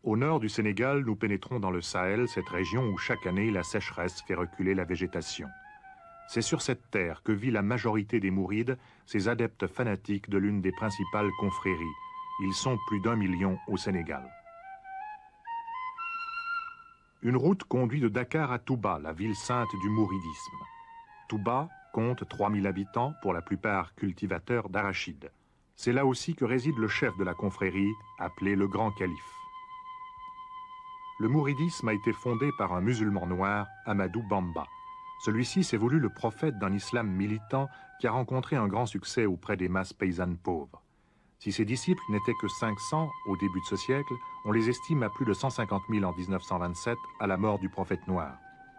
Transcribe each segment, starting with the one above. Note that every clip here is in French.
Au nord du Sénégal, nous pénétrons dans le Sahel, cette région où chaque année la sécheresse fait reculer la végétation. C'est sur cette terre que vit la majorité des Mourides, ces adeptes fanatiques de l'une des principales confréries. Ils sont plus d'1 million au Sénégal. Une route conduit de Dakar à Touba, la ville sainte du mouridisme. Touba compte 3000 habitants, pour la plupart cultivateurs d'arachides. C'est là aussi que réside le chef de la confrérie, appelé le Grand Calife. Le mouridisme a été fondé par un musulman noir, Ahmadou Bamba. Celui-ci s'est voulu le prophète d'un islam militant qui a rencontré un grand succès auprès des masses paysannes pauvres. Si ses disciples n'étaient que 500 au début de ce siècle, on les estime à plus de 150 000 en 1927 à la mort du prophète noir.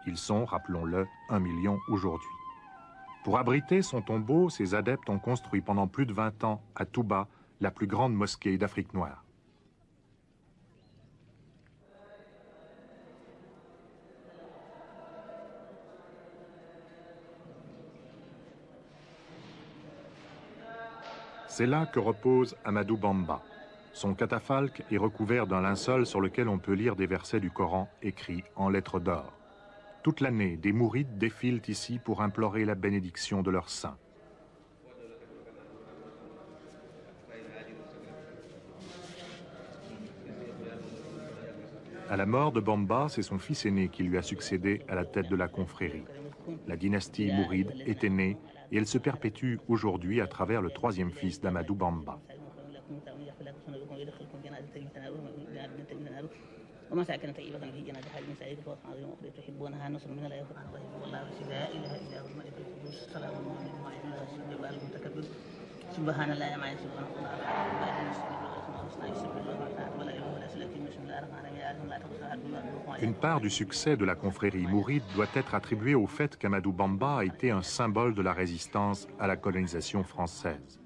Ils sont, rappelons-le, 1 million aujourd'hui. Pour abriter son tombeau, ses adeptes ont construit pendant plus de 20 ans à Touba la plus grande mosquée d'Afrique noire. C'est là que repose Ahmadou Bamba. Son catafalque est recouvert d'un linceul sur lequel on peut lire des versets du Coran écrits en lettres d'or. Toute l'année, des mourides défilent ici pour implorer la bénédiction de leur saint. À la mort de Bamba, c'est son fils aîné qui lui a succédé à la tête de la confrérie. La dynastie mouride était née et elle se perpétue aujourd'hui à travers le troisième fils d'Ahmadou Bamba. Une part du succès de la confrérie mouride doit être attribuée au fait qu'Ahmadou Bamba a été un symbole de la résistance à la colonisation française.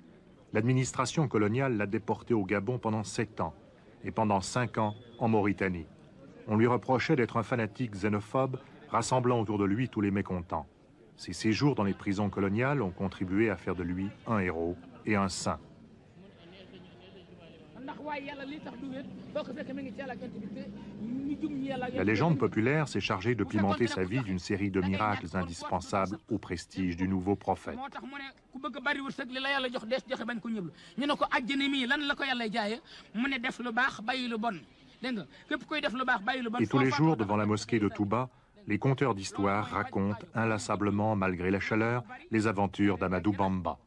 L'administration coloniale l'a déporté au Gabon pendant 7 ans et pendant 5 ans en Mauritanie. On lui reprochait d'être un fanatique xénophobe rassemblant autour de lui tous les mécontents. Ses séjours dans les prisons coloniales ont contribué à faire de lui un héros et un saint. La légende populaire s'est chargée de pimenter sa vie d'une série de miracles indispensables au prestige du nouveau prophète. Et tous les jours, devant la mosquée de Touba, les conteurs d'histoire racontent inlassablement, malgré la chaleur, les aventures d'Ahmadou Bamba.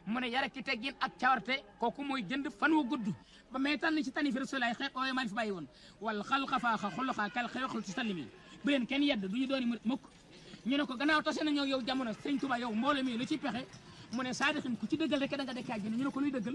mu ne yar ak teggin ak cawarte kooku mooy jënd fan wu gudd ba may tànn ci tani fi rasulaay xeet ooye maa fi bàyyi woon wala xalqa faaxa xoloxaa kal xeyoxal ci sallimi bu leen kenn yedd du ñu dooni mukk ñu ne ko gannaaw tase nañoo yow jamono sëñ Tuubaa yow mbooloo mi lu ci pexe mu ne saadixin ku ci dëggal rek da nga dekk àjjana ñu ne ko luy dëggal